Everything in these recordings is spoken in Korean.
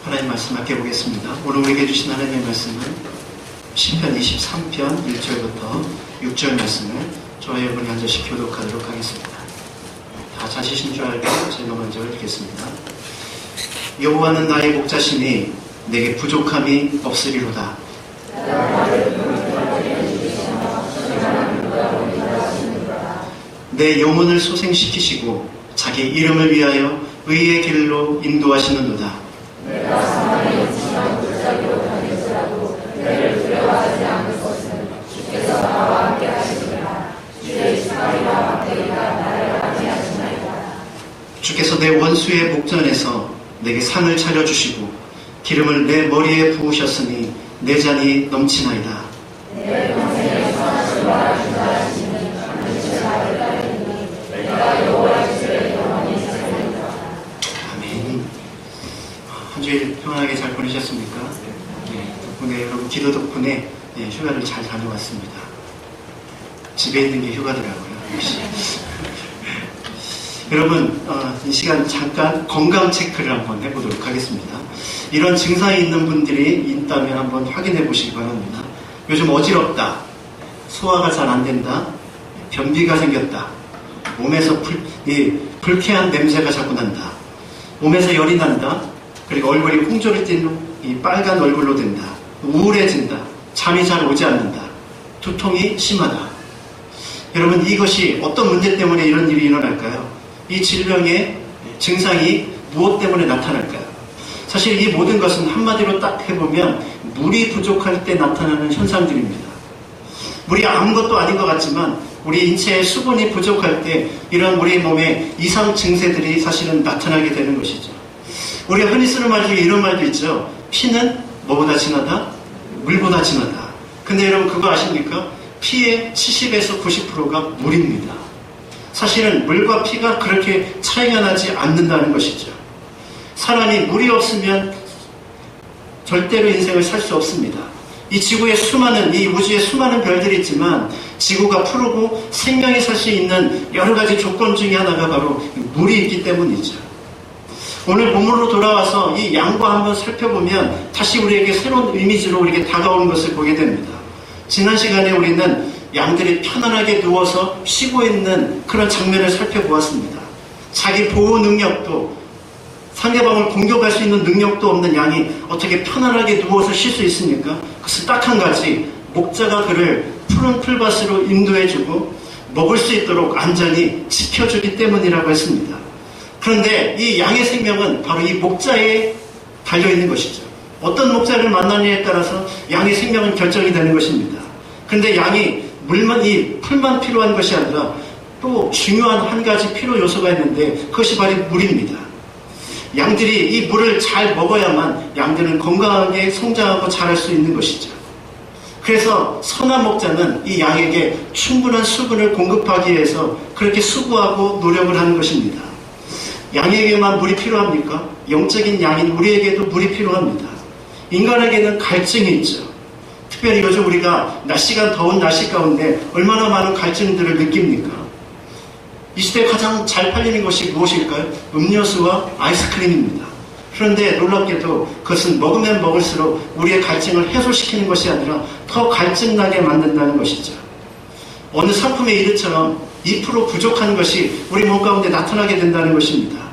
하나님 말씀 함께 보겠습니다. 오늘 우리에게 주신 하나님의 말씀은 시편 23편 1절부터 6절 말씀을 저와 여러분이 한 절씩 교독하도록 하겠습니다. 다 찾으신 줄 알고 제가 먼저 읽겠습니다. 여호와는 나의 목자시니 내게 부족함이 없으리로다. 내 영혼을 소생시키시고 자기 이름을 위하여 의의 길로 인도하시는도다. 내가 사망의 지경 골짜기로 다닐지라도 내를 두려워하지 않을 것은 주께서 나와 함께 하시리라. 주의 이스라엘과 막대기가 나를 안위하시나이다. 주께서 내 원수의 목전에서 내게 상을 차려주시고 기름을 내 머리에 부으셨으니 내 잔이 넘치나이다. 내 평생에 선하신 말을 주하시니 반드시 나를 따르니 내가 여호와의 주를 영원히 살리리라. 아멘. 한 주일 평안하게 잘 보내셨습니까? 네, 덕분에 여러분 기도 덕분에 휴가를 잘 다녀왔습니다. 집에 있는 게 휴가더라고요. 역시. 여러분 이 시간 잠깐 건강 체크를 한번 해보도록 하겠습니다. 이런 증상이 있는 분들이 있다면 한번 확인해 보시기 바랍니다. 요즘 어지럽다, 소화가 잘 안 된다, 변비가 생겼다, 몸에서 불쾌한 냄새가 자꾸 난다, 몸에서 열이 난다, 그리고 얼굴이 홍조를 띤 이 빨간 얼굴로 된다, 우울해진다, 잠이 잘 오지 않는다, 두통이 심하다. 여러분 이것이 어떤 문제 때문에 이런 일이 일어날까요? 이 질병의 증상이 무엇 때문에 나타날까요? 사실 이 모든 것은 한마디로 딱 해보면 물이 부족할 때 나타나는 현상들입니다. 물이 아무것도 아닌 것 같지만 우리 인체의 수분이 부족할 때 이런 우리 몸의 이상 증세들이 사실은 나타나게 되는 것이죠. 우리가 흔히 쓰는 말 중에 이런 말도 있죠. 피는 뭐보다 진하다? 물보다 진하다. 근데 여러분 그거 아십니까? 피의 70에서 90%가 물입니다. 사실은 물과 피가 그렇게 차이가 나지 않는다는 것이죠. 사람이 물이 없으면 절대로 인생을 살 수 없습니다. 이 지구에 이 우주에 수많은 별들이 있지만 지구가 푸르고 생명이 살 수 있는 여러 가지 조건 중에 하나가 바로 물이 있기 때문이죠. 오늘 본문으로 돌아와서 이 양과 한번 살펴보면 다시 우리에게 새로운 이미지로 우리에게 다가오는 것을 보게 됩니다. 지난 시간에 우리는 양들이 편안하게 누워서 쉬고 있는 그런 장면을 살펴보았습니다. 자기 보호 능력도 상대방을 공격할 수 있는 능력도 없는 양이 어떻게 편안하게 누워서 쉴 수 있습니까? 그것은 딱 한 가지, 목자가 그를 푸른 풀밭으로 인도해주고 먹을 수 있도록 안전히 지켜주기 때문이라고 했습니다. 그런데 이 양의 생명은 바로 이 목자에 달려있는 것이죠. 어떤 목자를 만나느냐에 따라서 양의 생명은 결정이 되는 것입니다. 그런데 양이 이 풀만 필요한 것이 아니라 또 중요한 한 가지 필요 요소가 있는데 그것이 바로 물입니다. 양들이 이 물을 잘 먹어야만 양들은 건강하게 성장하고 자랄 수 있는 것이죠. 그래서 선한 목자는 이 양에게 충분한 수분을 공급하기 위해서 그렇게 수고하고 노력을 하는 것입니다. 양에게만 물이 필요합니까? 영적인 양인 우리에게도 물이 필요합니다. 인간에게는 갈증이 있죠. 특별히 요즘 우리가 더운 날씨 가운데 얼마나 많은 갈증들을 느낍니까? 이 시대에 가장 잘 팔리는 것이 무엇일까요? 음료수와 아이스크림입니다. 그런데 놀랍게도 그것은 먹으면 먹을수록 우리의 갈증을 해소시키는 것이 아니라 더 갈증나게 만든다는 것이죠. 어느 상품의 이름처럼 2% 부족한 것이 우리 몸 가운데 나타나게 된다는 것입니다.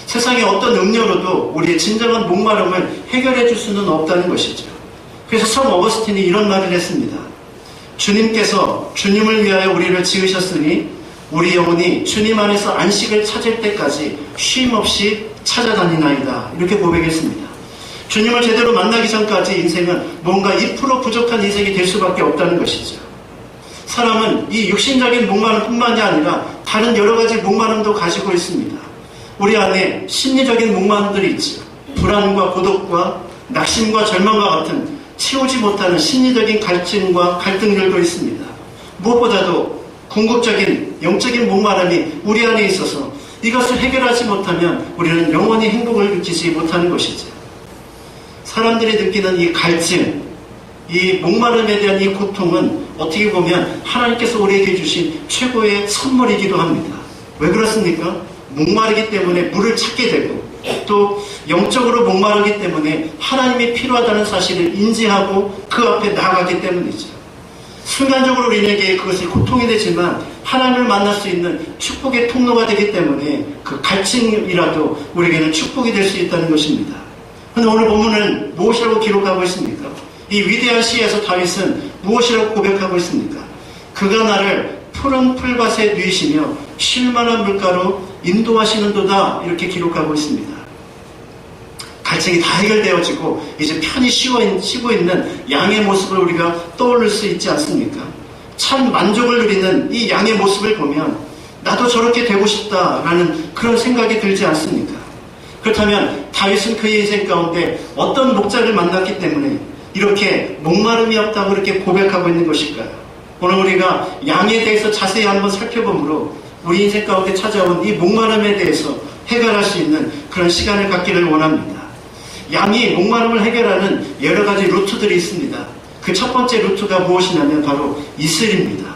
세상의 어떤 음료로도 우리의 진정한 목마름을 해결해 줄 수는 없다는 것이죠. 그래서 성 어거스틴이 이런 말을 했습니다. 주님께서 주님을 위하여 우리를 지으셨으니 우리 영혼이 주님 안에서 안식을 찾을 때까지 쉼없이 찾아다니나이다. 이렇게 고백했습니다. 주님을 제대로 만나기 전까지 인생은 뭔가 2% 부족한 인생이 될 수밖에 없다는 것이죠. 사람은 이 육신적인 목마름뿐만이 아니라 다른 여러 가지 목마름도 가지고 있습니다. 우리 안에 심리적인 목마름들이 있죠. 불안과 고독과 낙심과 절망과 같은 채우지 못하는 심리적인 갈증과 갈등들도 있습니다. 무엇보다도 궁극적인 영적인 목마름이 우리 안에 있어서 이것을 해결하지 못하면 우리는 영원히 행복을 느끼지 못하는 것이죠. 사람들이 느끼는 이 갈증, 이 목마름에 대한 이 고통은 어떻게 보면 하나님께서 우리에게 주신 최고의 선물이기도 합니다. 왜 그렇습니까? 목마르기 때문에 물을 찾게 되고 또 영적으로 목마르기 때문에 하나님이 필요하다는 사실을 인지하고 그 앞에 나아가기 때문이죠. 순간적으로 우리에게 그것이 고통이 되지만 하나님을 만날 수 있는 축복의 통로가 되기 때문에 그 갈증이라도 우리에게는 축복이 될 수 있다는 것입니다. 그런데 오늘 본문은 무엇이라고 기록하고 있습니까? 이 위대한 시에서 다윗은 무엇이라고 고백하고 있습니까? 그가 나를 푸른 풀밭에 누이시며 쉴만한 물가로 인도하시는도다, 이렇게 기록하고 있습니다. 갈증이 다 해결되어지고 이제 편히 쉬고 있는 양의 모습을 우리가 떠올릴 수 있지 않습니까? 참 만족을 누리는 이 양의 모습을 보면 나도 저렇게 되고 싶다라는 그런 생각이 들지 않습니까? 그렇다면 다윗은 그의 인생 가운데 어떤 목자를 만났기 때문에 이렇게 목마름이 없다고 이렇게 고백하고 있는 것일까요? 오늘 우리가 양에 대해서 자세히 한번 살펴보므로 우리 인생 가운데 찾아온 이 목마름에 대해서 해결할 수 있는 그런 시간을 갖기를 원합니다. 양이 목마름을 해결하는 여러 가지 루트들이 있습니다. 그 첫 번째 루트가 무엇이냐면 바로 이슬입니다.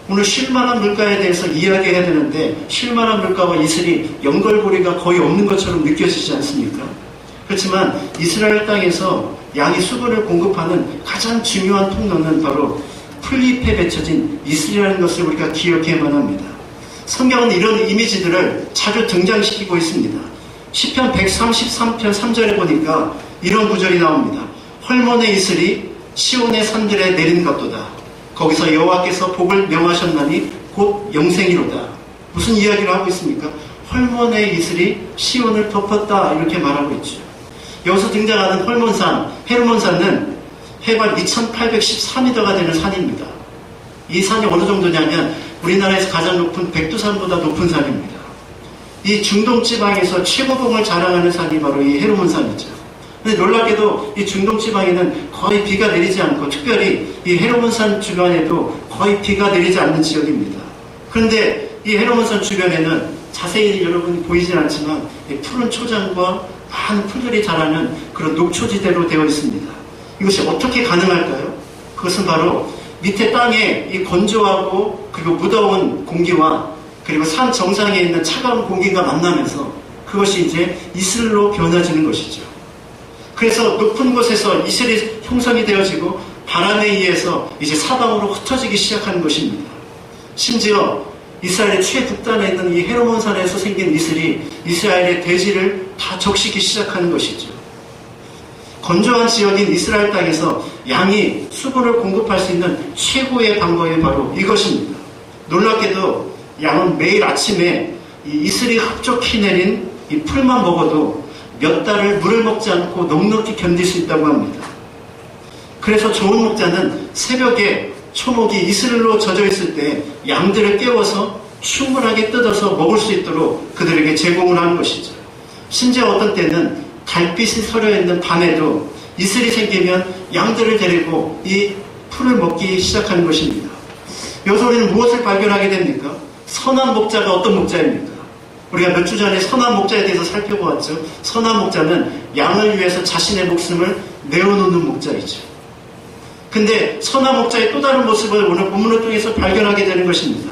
오늘 쉴만한 물가에 대해서 이야기해야 되는데 쉴만한 물가와 이슬이 연결고리가 거의 없는 것처럼 느껴지지 않습니까? 그렇지만 이스라엘 땅에서 양이 수분을 공급하는 가장 중요한 통로는 바로 풀잎에 맺혀진 이슬이라는 것을 우리가 기억해야만 합니다. 성경은 이런 이미지들을 자주 등장시키고 있습니다. 시편 133편 3절에 보니까 이런 구절이 나옵니다. 헐몬의 이슬이 시온의 산들에 내린 것도다. 거기서 여호와께서 복을 명하셨나니 곧 영생이로다. 무슨 이야기를 하고 있습니까? 헐몬의 이슬이 시온을 덮었다, 이렇게 말하고 있죠. 여기서 등장하는 헐몬산, 헤르몬산은 해발 2814m가 되는 산입니다. 이 산이 어느 정도냐면 우리나라에서 가장 높은 백두산보다 높은 산입니다. 이 중동 지방에서 최고봉을 자랑하는 산이 바로 이 헤르몬산이죠. 그런데 놀랍게도 이 중동 지방에는 거의 비가 내리지 않고 특별히 이 헤르몬산 주변에도 거의 비가 내리지 않는 지역입니다. 그런데 이 헤르몬산 주변에는 자세히 여러분이 보이진 않지만 푸른 초장과 많은 풀들이 자라는 그런 녹초지대로 되어 있습니다. 이것이 어떻게 가능할까요? 그것은 바로 밑에 땅에 이 건조하고 그리고 무더운 공기와 그리고 산 정상에 있는 차가운 공기가 만나면서 그것이 이제 이슬로 변화지는 것이죠. 그래서 높은 곳에서 이슬이 형성이 되어지고 바람에 의해서 이제 사방으로 흩어지기 시작하는 것입니다. 심지어 이스라엘의 최북단에 있는 이 헤르몬산에서 생긴 이슬이 이스라엘의 대지를 다 적시기 시작하는 것이죠. 건조한 지역인 이스라엘 땅에서 양이 수분을 공급할 수 있는 최고의 방법이 바로 이것입니다. 놀랍게도 양은 매일 아침에 이 이슬이 흡족히 내린 이 풀만 먹어도 몇 달을 물을 먹지 않고 넉넉히 견딜 수 있다고 합니다. 그래서 좋은 목자는 새벽에 초목이 이슬로 젖어 있을 때 양들을 깨워서 충분하게 뜯어서 먹을 수 있도록 그들에게 제공을 하는 것이죠. 심지어 어떤 때는 달빛이 서려 있는 밤에도 이슬이 생기면 양들을 데리고 이 풀을 먹기 시작하는 것입니다. 여기서 우리는 무엇을 발견하게 됩니까? 선한 목자가 어떤 목자입니까? 우리가 몇 주 전에 선한 목자에 대해서 살펴보았죠. 선한 목자는 양을 위해서 자신의 목숨을 내어놓는 목자이죠. 근데 선한 목자의 또 다른 모습을 오늘 본문을 통해서 발견하게 되는 것입니다.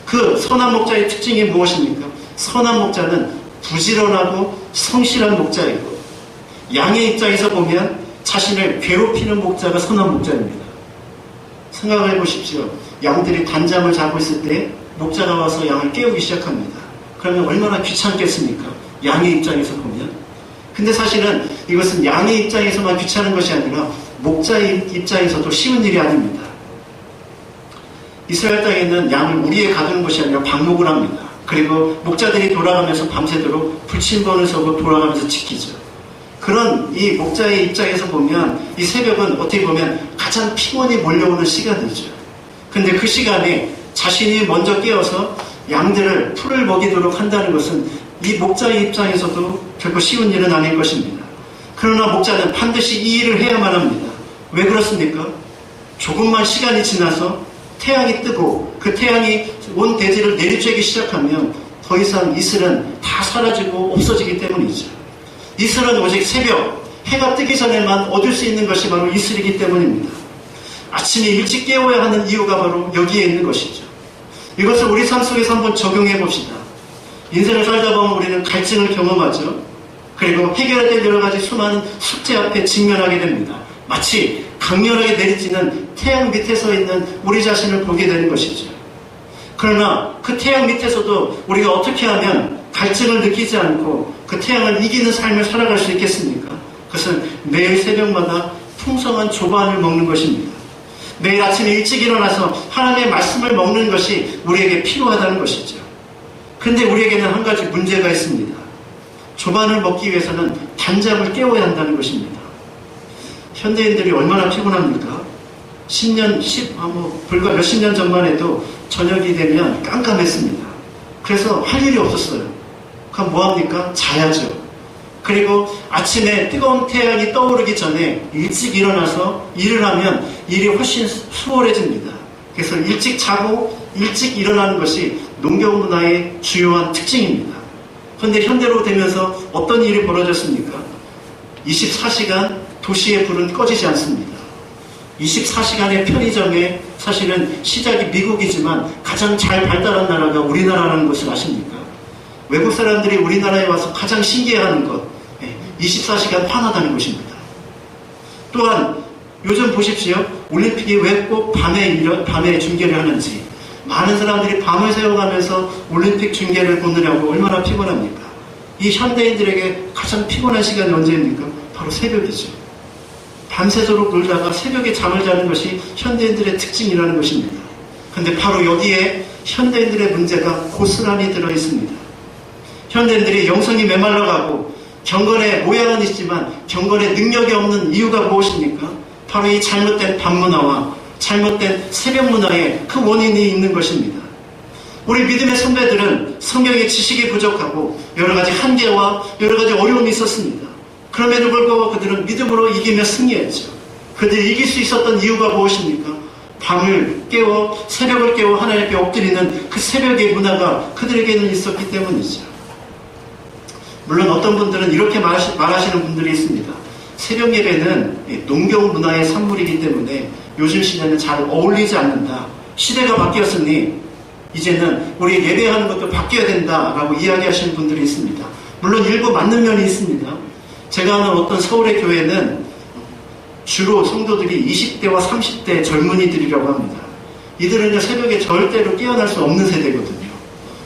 그 선한 목자의 특징이 무엇입니까? 선한 목자는 부지런하고 성실한 목자이고 양의 입장에서 보면 자신을 괴롭히는 목자가 선한 목자입니다. 생각을 해보십시오. 양들이 단잠을 자고 있을 때 목자가 와서 양을 깨우기 시작합니다. 그러면 얼마나 귀찮겠습니까? 양의 입장에서 보면. 근데 사실은 이것은 양의 입장에서만 귀찮은 것이 아니라 목자의 입장에서도 쉬운 일이 아닙니다. 이스라엘 땅에는 양을 우리에 가두는 것이 아니라 방목을 합니다. 그리고 목자들이 돌아가면서 밤새도록 불침번을 서고 돌아가면서 지키죠. 그런 이 목자의 입장에서 보면 이 새벽은 어떻게 보면 가장 피곤이 몰려오는 시간이죠. 근데 그 시간에 자신이 먼저 깨어서 양들을 풀을 먹이도록 한다는 것은 이 목자의 입장에서도 결코 쉬운 일은 아닐 것입니다. 그러나 목자는 반드시 이 일을 해야만 합니다. 왜 그렇습니까? 조금만 시간이 지나서 태양이 뜨고 그 태양이 온 대지를 내리쬐기 시작하면 더 이상 이슬은 다 사라지고 없어지기 때문이죠. 이슬은 오직 새벽 해가 뜨기 전에만 얻을 수 있는 것이 바로 이슬이기 때문입니다. 아침에 일찍 깨워야 하는 이유가 바로 여기에 있는 것이죠. 이것을 우리 삶 속에서 한번 적용해 봅시다. 인생을 살다 보면 우리는 갈증을 경험하죠. 그리고 해결해야 될 여러 가지 수많은 숙제 앞에 직면하게 됩니다. 마치 강렬하게 내리쬐는 태양 밑에 서 있는 우리 자신을 보게 되는 것이죠. 그러나 그 태양 밑에서도 우리가 어떻게 하면 갈증을 느끼지 않고 그 태양을 이기는 삶을 살아갈 수 있겠습니까? 그것은 매일 새벽마다 풍성한 조반을 먹는 것입니다. 매일 아침에 일찍 일어나서 하나님의 말씀을 먹는 것이 우리에게 필요하다는 것이죠. 그런데 우리에게는 한 가지 문제가 있습니다. 조반을 먹기 위해서는 단잠을 깨워야 한다는 것입니다. 현대인들이 얼마나 피곤합니까? 불과 몇십 년 전만 해도 저녁이 되면 깜깜했습니다. 그래서 할 일이 없었어요. 그럼 뭐합니까? 자야죠. 그리고 아침에 뜨거운 태양이 떠오르기 전에 일찍 일어나서 일을 하면 일이 훨씬 수월해집니다. 그래서 일찍 자고 일찍 일어나는 것이 농경 문화의 주요한 특징입니다. 그런데 현대로 되면서 어떤 일이 벌어졌습니까? 24시간 도시의 불은 꺼지지 않습니다. 24시간의 편의점에 사실은 시작이 미국이지만 가장 잘 발달한 나라가 우리나라라는 것을 아십니까? 외국 사람들이 우리나라에 와서 가장 신기해하는 것, 24시간 환하다는 것입니다. 또한 요즘 보십시오. 올림픽이 왜 꼭 밤에 중계를 하는지. 많은 사람들이 밤을 새워가면서 올림픽 중계를 보느라고 얼마나 피곤합니까? 이 현대인들에게 가장 피곤한 시간이 언제입니까? 바로 새벽이죠. 밤새도록 놀다가 새벽에 잠을 자는 것이 현대인들의 특징이라는 것입니다. 그런데 바로 여기에 현대인들의 문제가 고스란히 들어있습니다. 현대인들이 영성이 메말라가고 경건의 모양은 있지만 경건의 능력이 없는 이유가 무엇입니까? 바로 이 잘못된 밤문화와 잘못된 새벽 문화에 그 원인이 있는 것입니다. 우리 믿음의 선배들은 성경의 지식이 부족하고 여러 가지 한계와 여러 가지 어려움이 있었습니다. 그럼에도 불구하고 그들은 믿음으로 이기며 승리했죠. 그들이 이길 수 있었던 이유가 무엇입니까? 밤을 깨워 새벽을 깨워 하나님께 엎드리는 그 새벽의 문화가 그들에게는 있었기 때문이죠. 물론 어떤 분들은 이렇게 말하시는 분들이 있습니다. 새벽 예배는 농경 문화의 산물이기 때문에 요즘 시대는 잘 어울리지 않는다. 시대가 바뀌었으니 이제는 우리 예배하는 것도 바뀌어야 된다라고 이야기하시는 분들이 있습니다. 물론 일부 맞는 면이 있습니다. 제가 아는 어떤 서울의 교회는 주로 성도들이 20대와 30대 젊은이들이라고 합니다. 이들은 새벽에 절대로 깨어날 수 없는 세대거든요.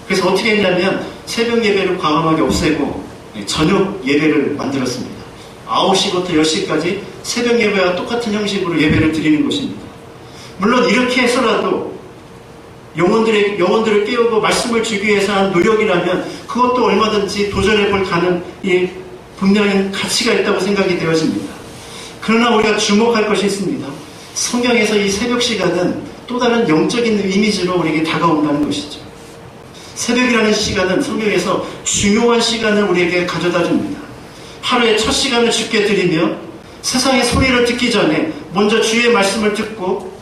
그래서 어떻게 했냐면 새벽 예배를 과감하게 없애고 저녁 예배를 만들었습니다. 9시부터 10시까지 새벽 예배와 똑같은 형식으로 예배를 드리는 것입니다. 물론 이렇게 해서라도 영혼들을 깨우고 말씀을 주기 위해서 한 노력이라면 그것도 얼마든지 도전해 볼 가능이 분명히 가치가 있다고 생각이 되어집니다. 그러나 우리가 주목할 것이 있습니다. 성경에서 이 새벽 시간은 또 다른 영적인 이미지로 우리에게 다가온다는 것이죠. 새벽이라는 시간은 성경에서 중요한 시간을 우리에게 가져다 줍니다. 하루의 첫 시간을 주께 드리며 세상의 소리를 듣기 전에 먼저 주의 말씀을 듣고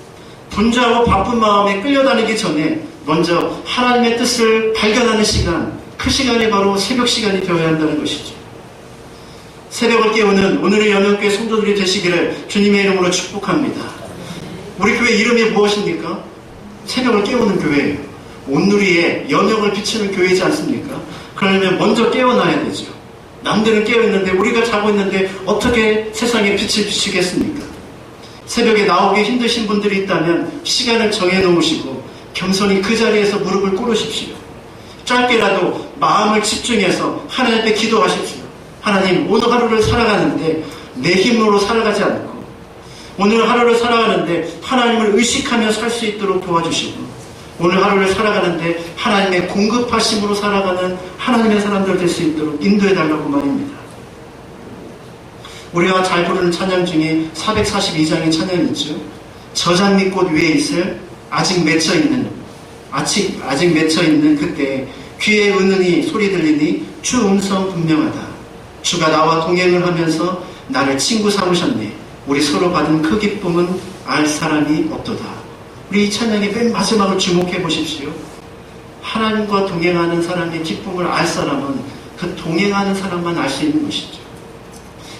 분주하고 바쁜 마음에 끌려다니기 전에 먼저 하나님의 뜻을 발견하는 시간, 그 시간이 바로 새벽 시간이 되어야 한다는 것이죠. 새벽을 깨우는 오늘의 연영교회 성도들이 되시기를 주님의 이름으로 축복합니다. 우리 교회 이름이 무엇입니까? 새벽을 깨우는 교회예요. 온누리에 연영을 비추는 교회이지 않습니까? 그러면 먼저 깨어나야 되죠. 남들은 깨어있는데 우리가 자고 있는데 어떻게 세상에 빛을 비추겠습니까? 새벽에 나오기 힘드신 분들이 있다면 시간을 정해놓으시고 겸손히 그 자리에서 무릎을 꿇으십시오. 짧게라도 마음을 집중해서 하나님 앞에 기도하십시오. 하나님, 오늘 하루를 살아가는데 내 힘으로 살아가지 않고 오늘 하루를 살아가는데 하나님을 의식하며 살 수 있도록 도와주시고 오늘 하루를 살아가는데 하나님의 공급하심으로 살아가는 하나님의 사람들 될 수 있도록 인도해달라고 말입니다. 우리가 잘 부르는 찬양 중에 442장의 찬양이 있죠. 저 장미꽃 위에 있을 아직 맺혀있는 그때 귀에 은은히 소리 들리니 주 음성 분명하다. 주가 나와 동행을 하면서 나를 친구 삼으셨네. 우리 서로 받은 그 기쁨은 알 사람이 없도다. 우리 이 찬양의 맨 마지막을 주목해 보십시오. 하나님과 동행하는 사람의 기쁨을 알 사람은 그 동행하는 사람만 알 수 있는 것이죠.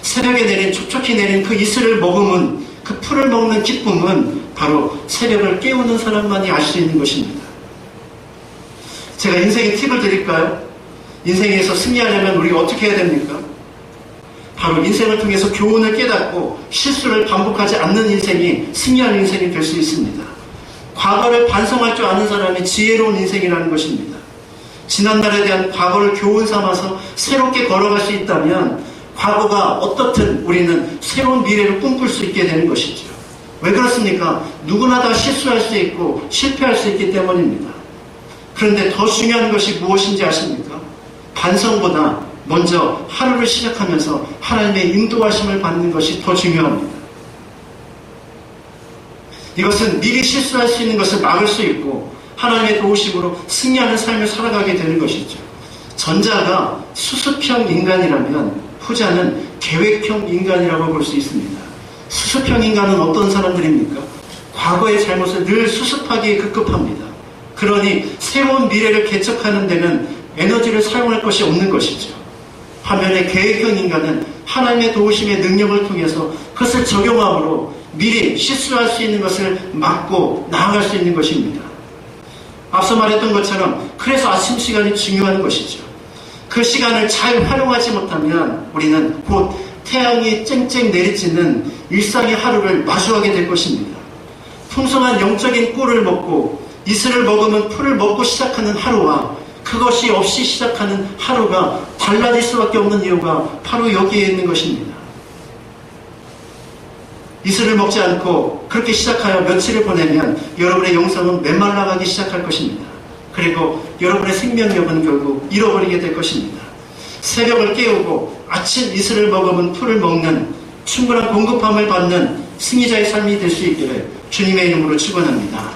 새벽에 내린 촉촉히 내린 그 이슬을 머금은 그 풀을 먹는 기쁨은 바로 새벽을 깨우는 사람만이 알 수 있는 것입니다. 제가 인생의 팁을 드릴까요? 인생에서 승리하려면 우리가 어떻게 해야 됩니까? 바로 인생을 통해서 교훈을 깨닫고 실수를 반복하지 않는 인생이 승리하는 인생이 될 수 있습니다. 과거를 반성할 줄 아는 사람이 지혜로운 인생이라는 것입니다. 지난날에 대한 과거를 교훈 삼아서 새롭게 걸어갈 수 있다면 과거가 어떻든 우리는 새로운 미래를 꿈꿀 수 있게 되는 것이죠. 왜 그렇습니까? 누구나 다 실수할 수 있고 실패할 수 있기 때문입니다. 그런데 더 중요한 것이 무엇인지 아십니까? 반성보다 먼저 하루를 시작하면서 하나님의 인도하심을 받는 것이 더 중요합니다. 이것은 미리 실수할 수 있는 것을 막을 수 있고 하나님의 도우심으로 승리하는 삶을 살아가게 되는 것이죠. 전자가 수습형 인간이라면 후자는 계획형 인간이라고 볼 수 있습니다. 수습형 인간은 어떤 사람들입니까? 과거의 잘못을 늘 수습하기에 급급합니다. 그러니 새로운 미래를 개척하는 데는 에너지를 사용할 것이 없는 것이죠. 반면에 계획형 인간은 하나님의 도우심의 능력을 통해서 그것을 적용함으로 미리 실수할 수 있는 것을 막고 나아갈 수 있는 것입니다. 앞서 말했던 것처럼 그래서 아침 시간이 중요한 것이죠. 그 시간을 잘 활용하지 못하면 우리는 곧 태양이 쨍쨍 내리쬐는 일상의 하루를 마주하게 될 것입니다. 풍성한 영적인 꿀을 먹고 이슬을 먹으면 풀을 먹고 시작하는 하루와 그것이 없이 시작하는 하루가 달라질 수밖에 없는 이유가 바로 여기에 있는 것입니다. 이슬을 먹지 않고 그렇게 시작하여 며칠을 보내면 여러분의 영성은 메말라가기 시작할 것입니다. 그리고 여러분의 생명력은 결국 잃어버리게 될 것입니다. 새벽을 깨우고 아침 이슬을 먹으면 풀을 먹는 충분한 공급함을 받는 승리자의 삶이 될 수 있기를 주님의 이름으로 축원합니다.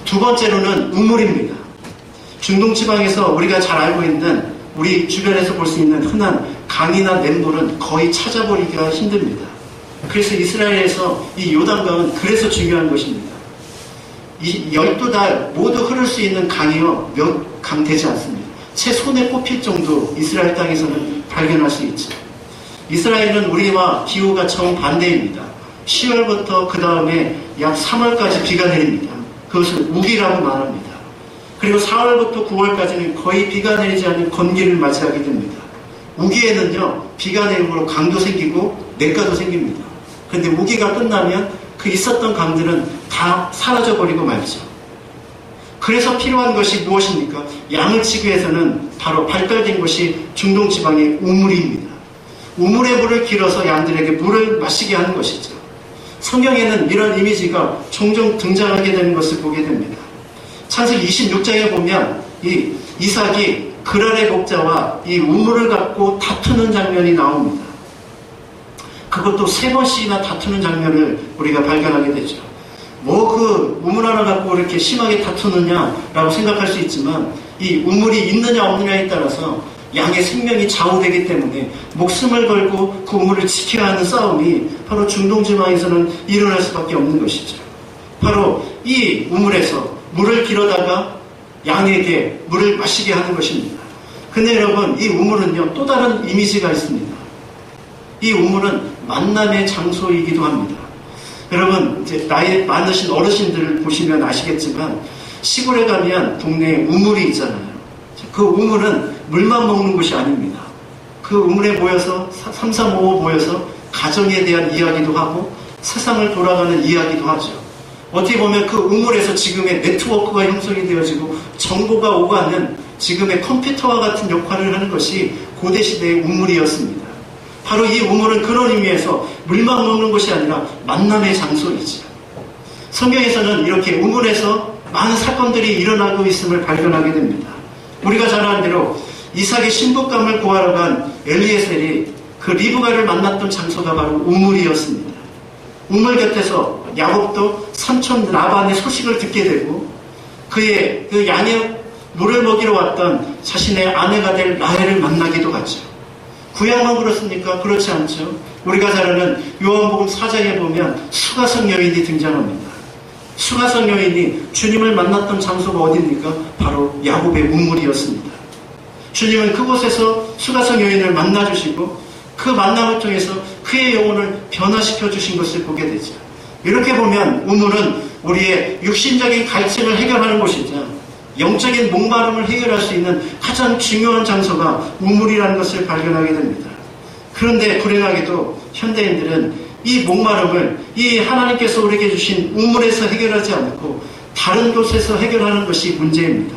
두 번째로는 우물입니다. 중동지방에서 우리가 잘 알고 있는 우리 주변에서 볼 수 있는 흔한 강이나 냇물은 거의 찾아보기가 힘듭니다. 그래서 이스라엘에서 이 요단강은 그래서 중요한 것입니다. 이 12달 모두 흐를 수 있는 강이요 몇 강 되지 않습니다. 채 손에 꼽힐 정도 이스라엘 땅에서는 발견할 수 있죠. 이스라엘은 우리와 기후가 정반대입니다. 10월부터 그 다음에 약 3월까지 비가 내립니다. 그것을 우기라고 말합니다. 그리고 4월부터 9월까지는 거의 비가 내리지 않는 건기를 맞이하게 됩니다. 우기에는요 비가 내림으로 강도 생기고 냇가도 생깁니다. 그런데 우기가 끝나면 그 있었던 강들은 다 사라져버리고 말죠. 그래서 필요한 것이 무엇입니까? 양을 치기 위해서는 바로 발달된 것이 중동지방의 우물입니다. 우물의 물을 길어서 양들에게 물을 마시게 하는 것이죠. 성경에는 이런 이미지가 종종 등장하게 되는 것을 보게 됩니다. 창세기 26장에 보면 이 이삭이 그랄의 목자와 이 우물을 갖고 다투는 장면이 나옵니다. 그것도 3번씩이나 다투는 장면을 우리가 발견하게 되죠. 뭐 그 우물 하나 갖고 이렇게 심하게 다투느냐라고 생각할 수 있지만 이 우물이 있느냐 없느냐에 따라서 양의 생명이 좌우되기 때문에 목숨을 걸고 그 우물을 지켜야 하는 싸움이 바로 중동지방에서는 일어날 수밖에 없는 것이죠. 바로 이 우물에서 물을 길어다가 양에게 물을 마시게 하는 것입니다. 근데 여러분 이 우물은요 또 다른 이미지가 있습니다. 이 우물은 만남의 장소이기도 합니다. 여러분 이제 나이 많으신 어르신들을 보시면 아시겠지만 시골에 가면 동네에 우물이 있잖아요. 그 우물은 물만 먹는 곳이 아닙니다. 그 우물에 모여서 3355 모여서 가정에 대한 이야기도 하고 세상을 돌아가는 이야기도 하죠. 어떻게 보면 그 우물에서 지금의 네트워크가 형성이 되어지고 정보가 오가는 지금의 컴퓨터와 같은 역할을 하는 것이 고대시대의 우물이었습니다. 바로 이 우물은 그런 의미에서 물만 먹는 것이 아니라 만남의 장소이지요. 성경에서는 이렇게 우물에서 많은 사건들이 일어나고 있음을 발견하게 됩니다. 우리가 잘 아는 대로 이삭의 신부감을 구하러 간 엘리에셀이 그 리브가를 만났던 장소가 바로 우물이었습니다. 우물 곁에서 야곱도 삼촌 라반의 소식을 듣게 되고 그의 그 양의 물을 먹이러 왔던 자신의 아내가 될 라헬을 만나기도 하죠. 구약만 그렇습니까? 그렇지 않죠. 우리가 잘 아는 요한복음 4장에 보면 수가성 여인이 등장합니다. 수가성 여인이 주님을 만났던 장소가 어디입니까? 바로 야곱의 우물이었습니다. 주님은 그곳에서 수가성 여인을 만나주시고 그 만남을 통해서 그의 영혼을 변화시켜 주신 것을 보게 되죠. 이렇게 보면 우물은 우리의 육신적인 갈증을 해결하는 곳이자 영적인 목마름을 해결할 수 있는 가장 중요한 장소가 우물이라는 것을 발견하게 됩니다. 그런데 불행하게도 현대인들은 이 목마름을 이 하나님께서 우리에게 주신 우물에서 해결하지 않고 다른 곳에서 해결하는 것이 문제입니다.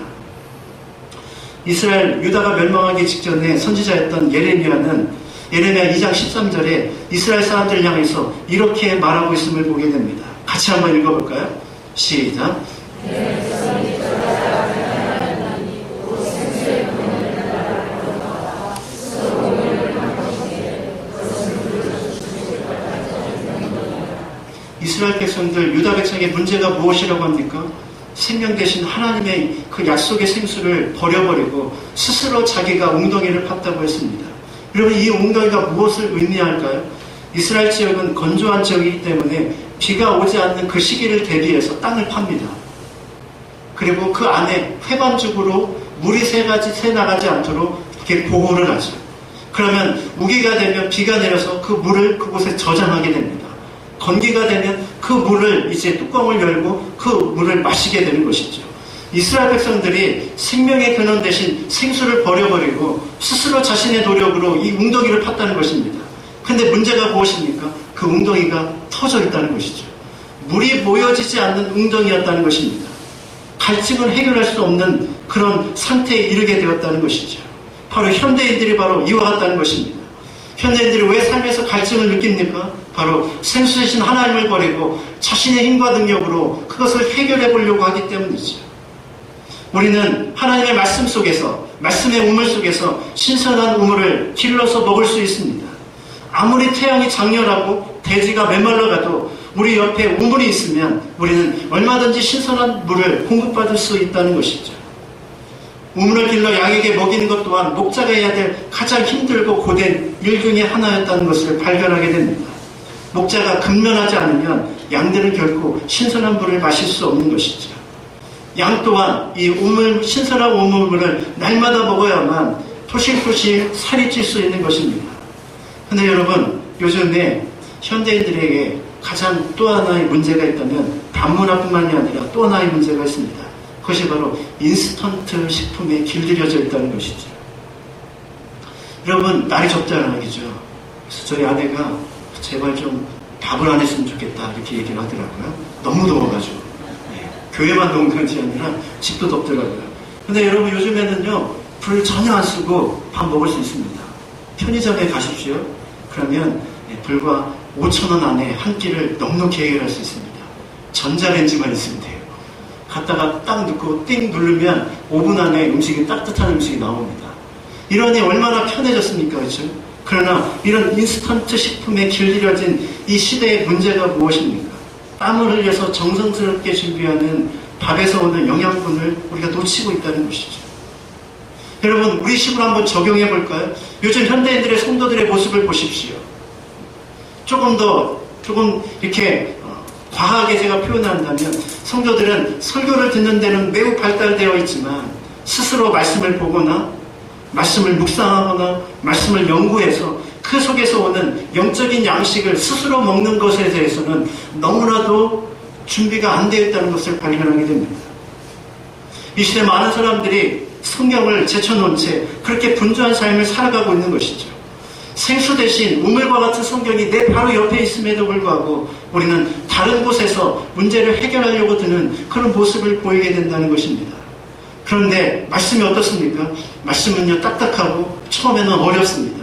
이스라엘 유다가 멸망하기 직전에 선지자였던 예레미야는 예레미야 2장 13절에 이스라엘 사람들을 향해서 이렇게 말하고 있음을 보게 됩니다. 같이 한번 읽어볼까요? 시작. 이스라엘 백성들, 유다 백성의 문제가 무엇이라고 합니까? 생명 대신 하나님의 그 약속의 생수를 버려버리고 스스로 자기가 웅덩이를 팠다고 했습니다. 여러분, 이 웅덩이가 무엇을 의미할까요? 이스라엘 지역은 건조한 지역이기 때문에 비가 오지 않는 그 시기를 대비해서 땅을 팝니다. 그리고 그 안에 회반죽으로 물이 새 나가지 않도록 이렇게 보호를 하죠. 그러면 우기가 되면 비가 내려서 그 물을 그곳에 저장하게 됩니다. 건기가 되면 그 물을 이제 뚜껑을 열고 그 물을 마시게 되는 것이죠. 이스라엘 백성들이 생명의 근원 대신 생수를 버려버리고 스스로 자신의 노력으로 이 웅덩이를 팠다는 것입니다. 근데 문제가 무엇입니까? 그 웅덩이가 터져 있다는 것이죠. 물이 모여지지 않는 웅덩이였다는 것입니다. 갈증을 해결할 수 없는 그런 상태에 이르게 되었다는 것이죠. 바로 현대인들이 바로 이와 같다는 것입니다. 현대인들이 왜 삶에서 갈증을 느낍니까? 바로 생수 대신 하나님을 버리고 자신의 힘과 능력으로 그것을 해결해 보려고 하기 때문이죠. 우리는 하나님의 말씀 속에서, 말씀의 우물 속에서 신선한 우물을 길러서 먹을 수 있습니다. 아무리 태양이 장렬하고 대지가 메말라가도 우리 옆에 우물이 있으면 우리는 얼마든지 신선한 물을 공급받을 수 있다는 것이죠. 우물을 길러 양에게 먹이는 것 또한 목자가 해야 될 가장 힘들고 고된 일 중에 하나였다는 것을 발견하게 됩니다. 목자가 근면하지 않으면 양들은 결코 신선한 물을 마실 수 없는 것이죠. 양 또한 이 신선한 우물물을 날마다 먹어야만 토실토실 살이 찔 수 있는 것입니다. 근데 여러분, 요즘에 현대인들에게 가장 또 하나의 문제가 있다면 단문화뿐만이 아니라 또 하나의 문제가 있습니다. 그것이 바로 인스턴트 식품에 길들여져 있다는 것이죠. 여러분, 날이 좁잖아요, 그죠? 그래서 저희 아내가 제발 좀 밥을 안 했으면 좋겠다 이렇게 얘기를 하더라고요. 너무 더워가지고. 네, 교회만 더운 것이 아니라 집도 덥더라고요. 근데 여러분, 요즘에는요, 불을 전혀 안 쓰고 밥 먹을 수 있습니다. 편의점에 가십시오. 그러면 불과 5,000원 안에 한 끼를 넉넉히 해결할 수 있습니다. 전자레인지만 있으면 돼요. 갖다가 딱 넣고 띵 누르면 5분 안에 음식이 따뜻한 음식이 나옵니다. 이러니 얼마나 편해졌습니까? 그렇죠? 그러나 이런 인스턴트 식품에 길들여진 이 시대의 문제가 무엇입니까? 땀을 흘려서 정성스럽게 준비하는 밥에서 오는 영양분을 우리가 놓치고 있다는 것이죠. 여러분, 우리 식으로 한번 적용해 볼까요? 요즘 현대인들의 성도들의 모습을 보십시오. 조금 이렇게 과하게 제가 표현한다면 성도들은 설교를 듣는 데는 매우 발달되어 있지만 스스로 말씀을 보거나 말씀을 묵상하거나 말씀을 연구해서 그 속에서 오는 영적인 양식을 스스로 먹는 것에 대해서는 너무나도 준비가 안 되어 있다는 것을 발견하게 됩니다. 이 시대 많은 사람들이 성경을 제쳐놓은 채 그렇게 분주한 삶을 살아가고 있는 것이죠. 생수 대신 우물과 같은 성경이 내 바로 옆에 있음에도 불구하고 우리는 다른 곳에서 문제를 해결하려고 드는 그런 모습을 보이게 된다는 것입니다. 그런데 말씀이 어떻습니까? 말씀은요, 딱딱하고 처음에는 어렵습니다.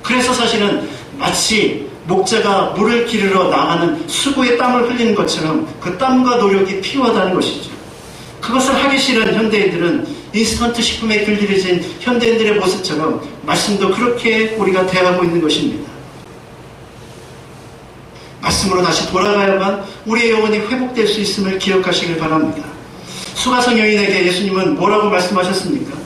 그래서 사실은 마치 목자가 물을 기르러 나가는 수고의 땀을 흘리는 것처럼 그 땀과 노력이 필요하다는 것이죠. 그것을 하기 싫은 현대인들은 인스턴트 식품에 길들여진 현대인들의 모습처럼 말씀도 그렇게 우리가 대하고 있는 것입니다. 말씀으로 다시 돌아가야만 우리의 영혼이 회복될 수 있음을 기억하시길 바랍니다. 수가성 여인에게 예수님은 뭐라고 말씀하셨습니까?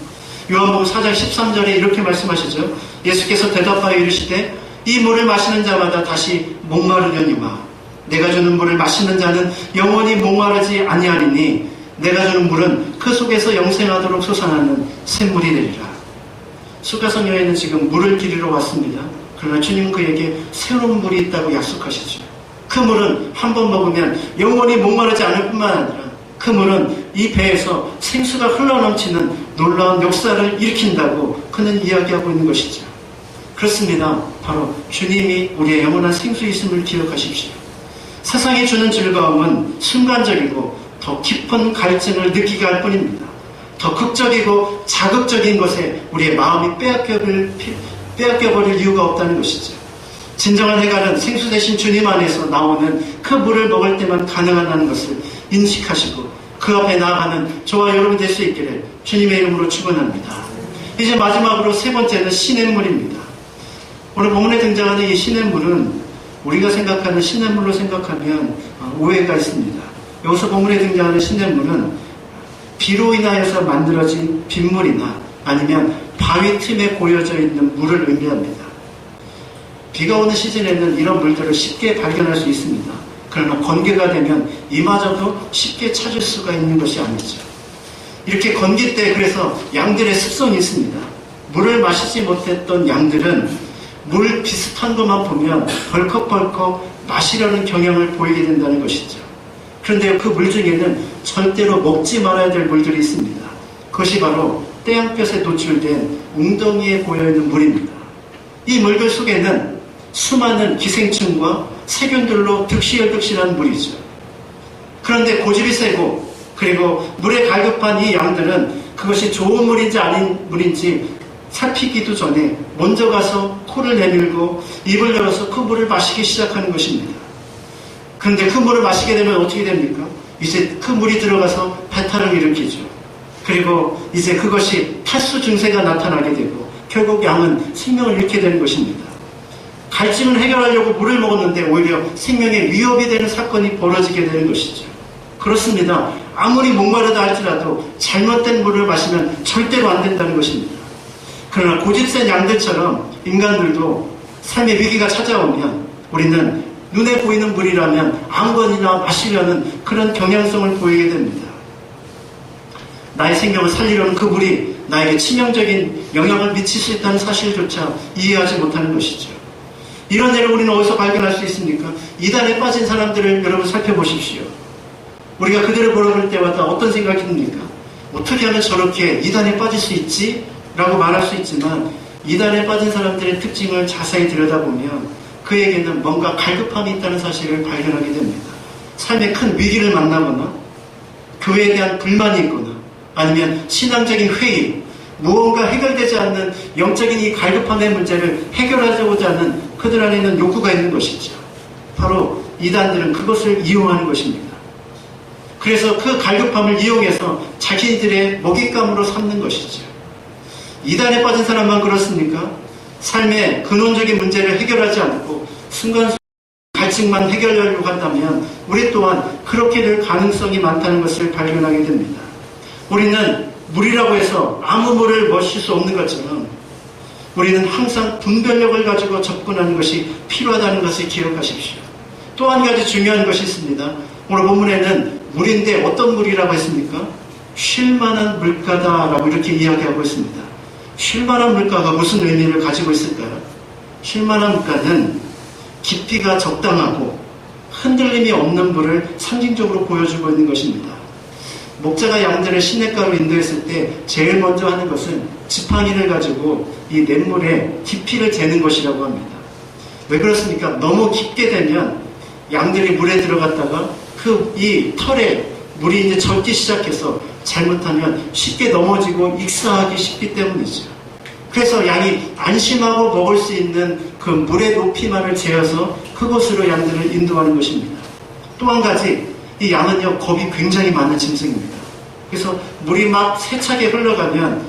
요한복음 4장 13절에 이렇게 말씀하시죠. 예수께서 대답하여 이르시되 이 물을 마시는 자마다 다시 목마르려니와 내가 주는 물을 마시는 자는 영원히 목마르지 아니하리니 내가 주는 물은 그 속에서 영생하도록 솟아나는 샘물이 되리라. 수가성 여인은 지금 물을 기르러 왔습니다. 그러나 주님은 그에게 새로운 물이 있다고 약속하시죠. 그 물은 한 번 먹으면 영원히 목마르지 않을 뿐만 아니라 그 물은 이 배에서 생수가 흘러넘치는 놀라운 역사를 일으킨다고 그는 이야기하고 있는 것이죠. 그렇습니다. 바로 주님이 우리의 영원한 생수이심을 기억하십시오. 세상이 주는 즐거움은 순간적이고 더 깊은 갈증을 느끼게 할 뿐입니다. 더 극적이고 자극적인 것에 우리의 마음이 빼앗겨버릴 이유가 없다는 것이죠. 진정한 해결은 생수 대신 주님 안에서 나오는 그 물을 먹을 때만 가능하다는 것을 인식하시고 그 앞에 나아가는 저와 여러분이 될 수 있기를 주님의 이름으로 축원합니다. 이제 마지막으로 세 번째는 시냇물입니다. 오늘 본문에 등장하는 이 시냇물은 우리가 생각하는 시냇물로 생각하면 오해가 있습니다. 여기서 본문에 등장하는 시냇물은 비로 인하여서 만들어진 빗물이나 아니면 바위 틈에 고여져 있는 물을 의미합니다. 비가 오는 시즌에는 이런 물들을 쉽게 발견할 수 있습니다. 그러나 건기가 되면 이마저도 쉽게 찾을 수가 있는 것이 아니죠. 이렇게 건기 때 그래서 양들의 습성이 있습니다. 물을 마시지 못했던 양들은 물 비슷한 것만 보면 벌컥벌컥 마시려는 경향을 보이게 된다는 것이죠. 그런데 그 물 중에는 절대로 먹지 말아야 될 물들이 있습니다. 그것이 바로 태양볕에 노출된 웅덩이에 고여있는 물입니다. 이 물들 속에는 수많은 기생충과 세균들로 득실득실한 물이죠. 그런데 고집이 세고 그리고 물에 갈급한 이 양들은 그것이 좋은 물인지 아닌 물인지 살피기도 전에 먼저 가서 코를 내밀고 입을 열어서 그 물을 마시기 시작하는 것입니다. 그런데 그 물을 마시게 되면 어떻게 됩니까? 이제 그 물이 들어가서 배탈을 일으키죠. 그리고 이제 그것이 탈수 증세가 나타나게 되고 결국 양은 생명을 잃게 되는 것입니다. 갈증을 해결하려고 물을 먹었는데 오히려 생명에 위협이 되는 사건이 벌어지게 되는 것이죠. 그렇습니다. 아무리 목마르다 할지라도 잘못된 물을 마시면 절대로 안 된다는 것입니다. 그러나 고집센 양들처럼 인간들도 삶의 위기가 찾아오면 우리는 눈에 보이는 물이라면 아무거나 마시려는 그런 경향성을 보이게 됩니다. 나의 생명을 살리려는 그 물이 나에게 치명적인 영향을 미칠 수 있다는 사실조차 이해하지 못하는 것이죠. 이런 예를 우리는 어디서 발견할 수 있습니까? 이단에 빠진 사람들을 여러분 살펴보십시오. 우리가 그들을 보러 볼 때마다 어떤 생각이 듭니까? 어떻게 하면 저렇게 이단에 빠질 수 있지? 라고 말할 수 있지만 이단에 빠진 사람들의 특징을 자세히 들여다보면 그에게는 뭔가 갈급함이 있다는 사실을 발견하게 됩니다. 삶의 큰 위기를 만나거나 교회에 대한 불만이 있거나 아니면 신앙적인 회의, 무언가 해결되지 않는 영적인 이 갈급함의 문제를 해결하고자 하는 그들 안에 있는 욕구가 있는 것이죠. 바로 이단들은 그것을 이용하는 것입니다. 그래서 그 갈급함을 이용해서 자기들의 먹잇감으로 삼는 것이죠. 이단에 빠진 사람만 그렇습니까? 삶의 근원적인 문제를 해결하지 않고 순간순간 갈증만 해결하려고 한다면 우리 또한 그렇게 될 가능성이 많다는 것을 발견하게 됩니다. 우리는 물이라고 해서 아무 물을 마실 수 없는 것처럼 우리는 항상 분별력을 가지고 접근하는 것이 필요하다는 것을 기억하십시오. 또 한 가지 중요한 것이 있습니다. 오늘 본문에는 물인데 어떤 물이라고 했습니까? 쉴만한 물가다라고 이렇게 이야기하고 있습니다. 쉴만한 물가가 무슨 의미를 가지고 있을까요? 쉴만한 물가는 깊이가 적당하고 흔들림이 없는 물을 상징적으로 보여주고 있는 것입니다. 목자가 양들을 시냇가로 인도했을 때 제일 먼저 하는 것은 지팡이를 가지고 이 냇물의 깊이를 재는 것이라고 합니다. 왜 그렇습니까? 너무 깊게 되면 양들이 물에 들어갔다가 이 털에 물이 이제 젖기 시작해서 잘못하면 쉽게 넘어지고 익사하기 쉽기 때문이죠. 그래서 양이 안심하고 먹을 수 있는 그 물의 높이만을 재어서 그곳으로 양들을 인도하는 것입니다. 또 한 가지, 이 양은요, 겁이 굉장히 많은 짐승입니다. 그래서 물이 막 세차게 흘러가면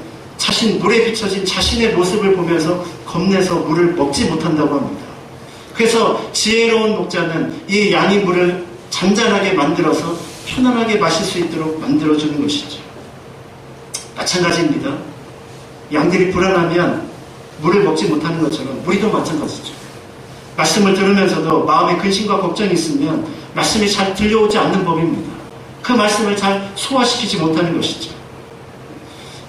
물에 비춰진 자신의 모습을 보면서 겁내서 물을 먹지 못한다고 합니다. 그래서 지혜로운 목자는 이 양이 물을 잔잔하게 만들어서 편안하게 마실 수 있도록 만들어주는 것이죠. 마찬가지입니다. 양들이 불안하면 물을 먹지 못하는 것처럼 우리도 마찬가지죠. 말씀을 들으면서도 마음에 근심과 걱정이 있으면 말씀이 잘 들려오지 않는 법입니다. 그 말씀을 잘 소화시키지 못하는 것이죠.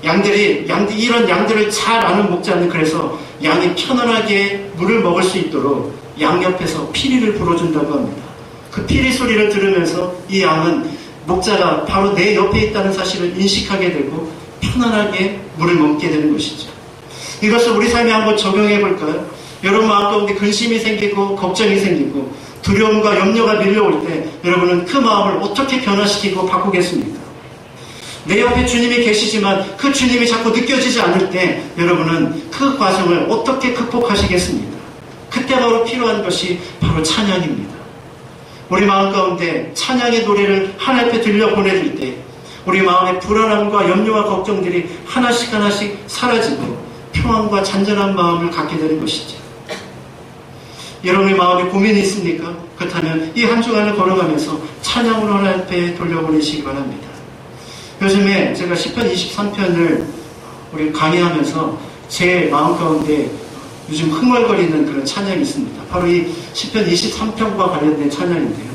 이런 양들을 잘 아는 목자는 그래서 양이 편안하게 물을 먹을 수 있도록 양 옆에서 피리를 불어준다고 합니다. 그 피리 소리를 들으면서 이 양은 목자가 바로 내 옆에 있다는 사실을 인식하게 되고 편안하게 물을 먹게 되는 것이죠. 이것을 우리 삶에 한번 적용해 볼까요? 여러분 마음 가운데 근심이 생기고 걱정이 생기고 두려움과 염려가 밀려올 때 여러분은 그 마음을 어떻게 변화시키고 바꾸겠습니까? 내 옆에 주님이 계시지만 그 주님이 자꾸 느껴지지 않을 때 여러분은 그 과정을 어떻게 극복하시겠습니까? 그때 바로 필요한 것이 바로 찬양입니다. 우리 마음 가운데 찬양의 노래를 하나님 앞에 들려보내줄 때 우리 마음의 불안함과 염려와 걱정들이 하나씩 하나씩 사라지고 평안과 잔잔한 마음을 갖게 되는 것이죠. 여러분의 마음에 고민이 있습니까? 그렇다면 이 한 주간을 걸어가면서 찬양으로 하나님 앞에 돌려보내시기 바랍니다. 요즘에 제가 시편 23편을 우리 강의하면서 제 마음 가운데 요즘 흥얼거리는 그런 찬양이 있습니다. 바로 이 시편 23편과 관련된 찬양인데요.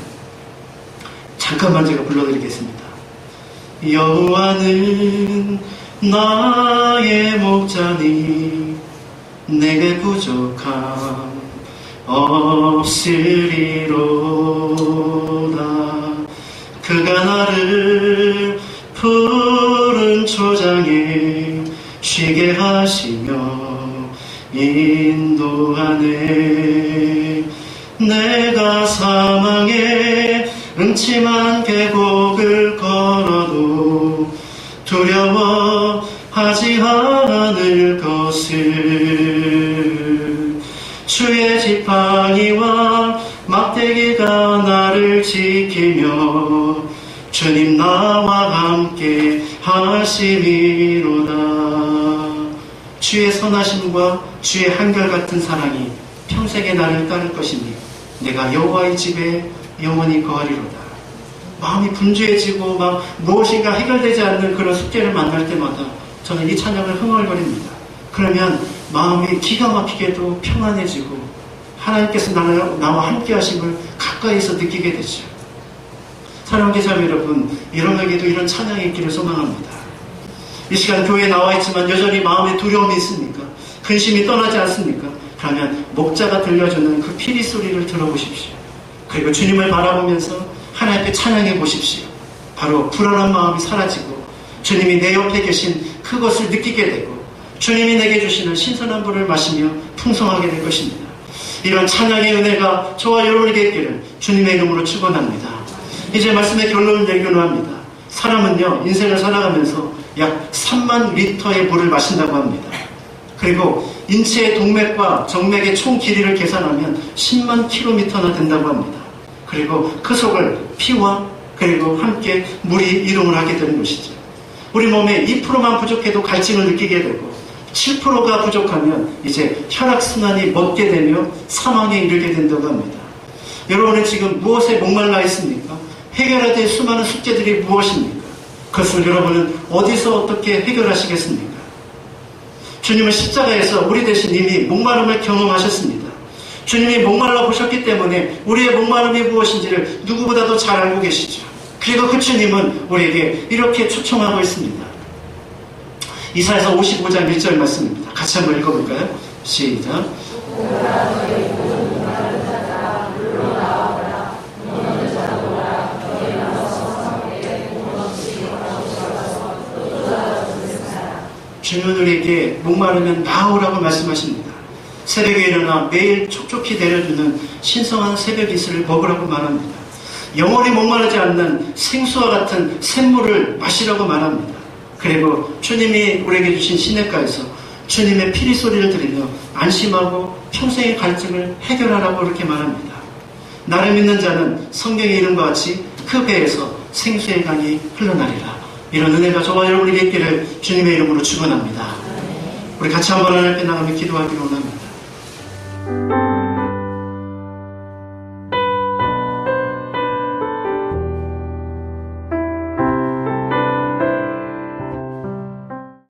잠깐만 제가 불러드리겠습니다. 여호와는 나의 목자니 내게 부족함 없으리로다. 그가 나를 푸른 초장에 쉬게 하시며 인도하네. 내가 사망의 음침한 계곡을 걸어도 두려워하지 않을 것을 주의 지팡이와 막대기가 나를 지키며 주님 나와 함께 하심이로다. 주의 선하심과 주의 한결같은 사랑이 평생에 나를 따를 것이니 내가 여호와의 집에 영원히 거하리로다. 마음이 분주해지고 막 무엇인가 해결되지 않는 그런 숙제를 만날 때마다 저는 이 찬양을 흥얼거립니다. 그러면 마음이 기가 막히게도 평안해지고 하나님께서 나와 함께 하심을 가까이서 느끼게 되죠. 사랑하는 자매 여러분, 여러분에게도 이런 찬양이 있기를 소망합니다. 이 시간 교회에 나와 있지만 여전히 마음에 두려움이 있습니까? 근심이 떠나지 않습니까? 그러면 목자가 들려주는 그 피리 소리를 들어보십시오. 그리고 주님을 바라보면서 하나님 앞에 찬양해 보십시오. 바로 불안한 마음이 사라지고 주님이 내 옆에 계신 그것을 느끼게 되고 주님이 내게 주시는 신선한 물을 마시며 풍성하게 될 것입니다. 이런 찬양의 은혜가 저와 여러분에게 있기를 주님의 이름으로 축원합니다. 이제 말씀의 결론을 얘기를 합니다. 사람은요, 인생을 살아가면서 약 3만 리터의 물을 마신다고 합니다. 그리고 인체의 동맥과 정맥의 총 길이를 계산하면 10만 킬로미터나 된다고 합니다. 그리고 그 속을 피와 그리고 함께 물이 이동을 하게 되는 것이죠. 우리 몸에 2%만 부족해도 갈증을 느끼게 되고 7%가 부족하면 이제 혈액순환이 멎게 되며 사망에 이르게 된다고 합니다. 여러분은 지금 무엇에 목말라 있습니까? 해결해야 될 수많은 숙제들이 무엇입니까? 그것을 여러분은 어디서 어떻게 해결하시겠습니까? 주님은 십자가에서 우리 대신 이미 목마름을 경험하셨습니다. 주님이 목말라 보셨기 때문에 우리의 목마름이 무엇인지를 누구보다도 잘 알고 계시죠. 그리고 그 주님은 우리에게 이렇게 초청하고 있습니다. 이사야서 55장 1절 말씀입니다. 같이 한번 읽어볼까요? 시작. 주님은 우리에게 목마르면 나오라고 말씀하십니다. 새벽에 일어나 매일 촉촉히 내려주는 신성한 새벽 이슬을 먹으라고 말합니다. 영원히 목마르지 않는 생수와 같은 샘물을 마시라고 말합니다. 그리고 주님이 우리에게 주신 시냇가에서 주님의 피리 소리를 들으며 안심하고 평생의 갈증을 해결하라고 이렇게 말합니다. 나를 믿는 자는 성경의 이름과 같이 그 배에서 생수의 강이 흘러나리라. 이런 은혜가 저와 여러분에게 있기를 주님의 이름으로 축원합니다. 우리 같이 한번 하나님 앞에 나가며 기도하기로 원합니다.